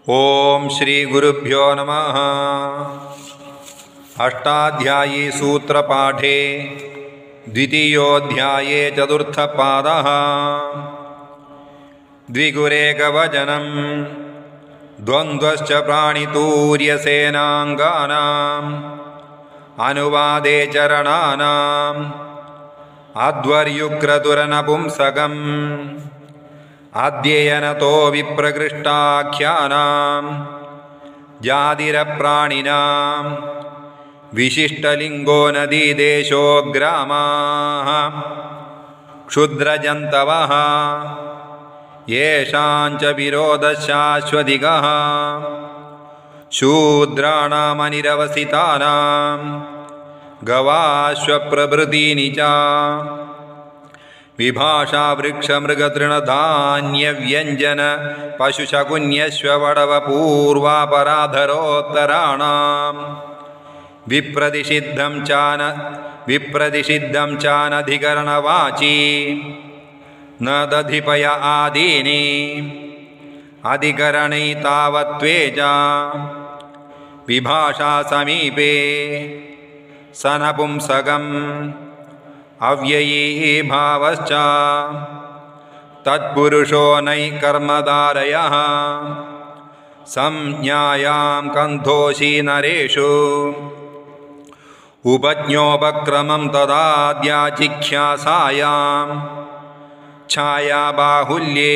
ओम श्री गुरुभ्यो नमः। अष्टाध्यायी सूत्रपाठे द्वितीयोऽध्याये चतुर्थपादः। द्विगुरेकवचनं द्वन्द्वश्च प्राणितूर्यसेनाङ्गानाम् अनुवादे चरणानाम् अध्वर्युक्रतुरनपुंसकम् अध्ययनतो विप्रकृष्टाख्यानां जातिरप्राणिनां विशिष्टलिङ्गो नदीदेशो ग्रामाः क्षुद्रजन्तवः येषाञ्च विरोधशाश्वतिकः शूद्राणामनिरवसितानां गवाश्वप्रभृतीनि च विभाषा वृक्षमृगतृणधान्यव्यञ्जन पशुशकुन्यश्ववडवपूर्वापराधरोत्तराणां विप्रतिषिद्धं चानधिकरणवाची न दधिपय आदीनि अधिकरणैतावत्त्वे च विभाषा समीपे सनपुंसकम् अव्ययी भावश्च तत्पुरुषो नैकर्मधारयः संज्ञायां कन्थोषी नरेषु उपज्ञोपक्रमं तदाद्याचिख्यासायां छायाबाहुल्ये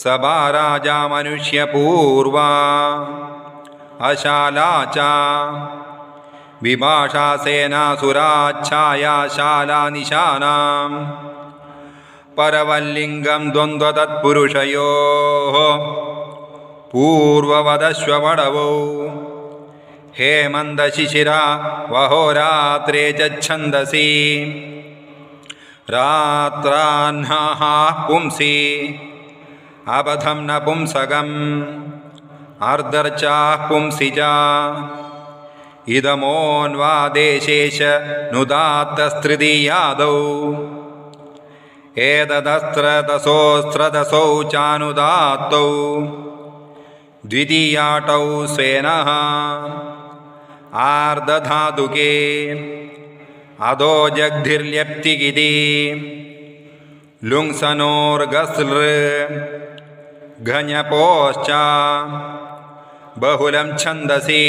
सभाराजा मनुष्यपूर्वा अशाला च विभाषासेनासुराच्छायाशालानिशानां परवल्लिङ्गं द्वन्द्वतत्पुरुषयोः पूर्ववदश्ववडवौ हेमन्दशिशिरा वहोरात्रे च छन्दसि रात्राह्नाः पुंसि अबधं नपुंसकम् अर्धर्चाः पुंसि च इदमोऽन्वादेशेष नुदात्तस्तृतीयादौ एतदस्त्रदशोऽस्त्रदशौ चानुदात्तौ द्वितीयाटौ स्वेनः आर्धधातुके अधो जग्धिर्ल्यप्तिगिति लुङ्सनोर्गसृ घञपोश्च बहुलं छन्दसि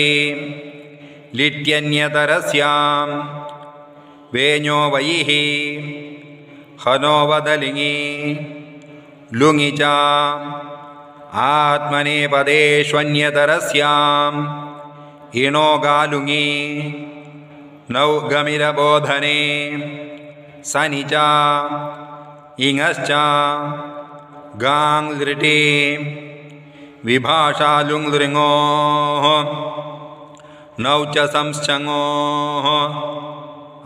लिट्यन्यतरस्यां वेञो वैः हनो वदलिङि लुङि च आत्मनेपदेष्वन्यतरस्यां इणो गालुङि नौ गमिरबोधने सनि च इङश्च गाङ्लृटे विभाषा लुङ्लृङोः नौ च संश्चङोः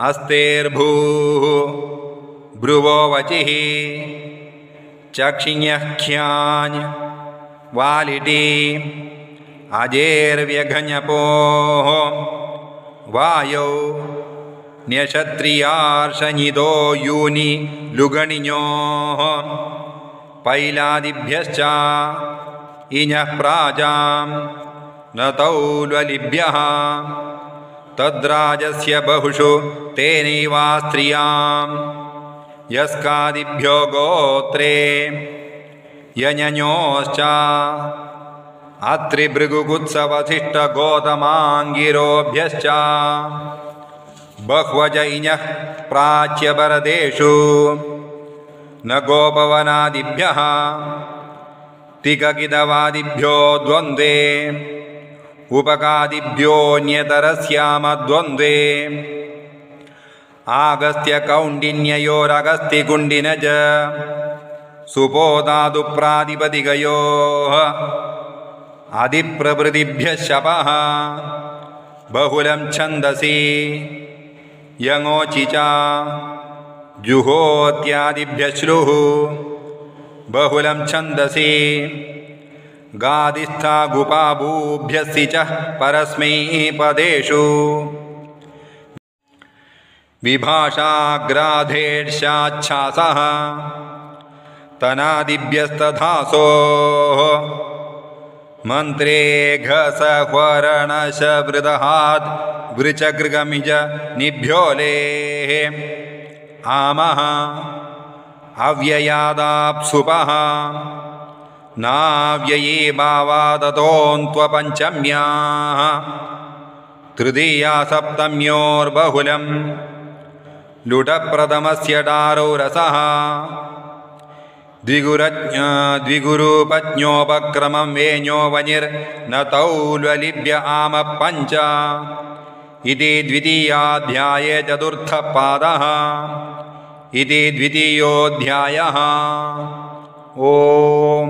अस्तेर्भूः भ्रुवो वचिः चक्षिण्यः ख्याञ् वालिटी अजेर्व्यघञपोः वायौ न्यक्षत्रियार्षनिदो यूनि लुगणिञोः पैलादिभ्यश्च इञः प्राजां न तौल्वलिभ्यः तद्राजस्य बहुषु तेनैवास्त्रियां यस्कादिभ्यो गोत्रे यञञोश्च अत्रिभृगुकुत्सवसिष्ठगोतमाङ्गिरोभ्यश्च बह्वज इञः प्राच्यपरदेषु न गोपवनादिभ्यः तिककिदवादिभ्यो द्वन्द्वे उपकादिभ्योऽन्यतरस्यामद्वन्द्वे आगस्त्यकौण्डिन्ययोरगस्तिकुण्डिनज सुपोदादुप्रातिपदिकयोः आदिप्रभृतिभ्यः शपः बहुलं छन्दसि यङोचि च जुहोत्यादिभ्यः श्रुः बहुलं छन्दसि गादिस्था गुपाबूभ्यस्ति च परस्मै पदेषु विभाषाग्राधेर्षाच्छासः तनादिभ्यस्तधासोः मंत्रे घसह्वरणशवृदहात् वृचगृगमिज निभ्योलेः आमः अव्ययादाप्सुपः नाव्ययी भावादतोऽन्त्वपञ्चम्याः तृतीया सप्तम्योर्बहुलं लुटप्रथमस्य डारौ रसः द्विगुरुपज्ञोपक्रमं वेण्यो वनिर्न तौल्वलिभ्य आम पञ्च इति द्वितीयाध्याये चतुर्थपादः इति द्वितीयोऽध्यायः। ओम।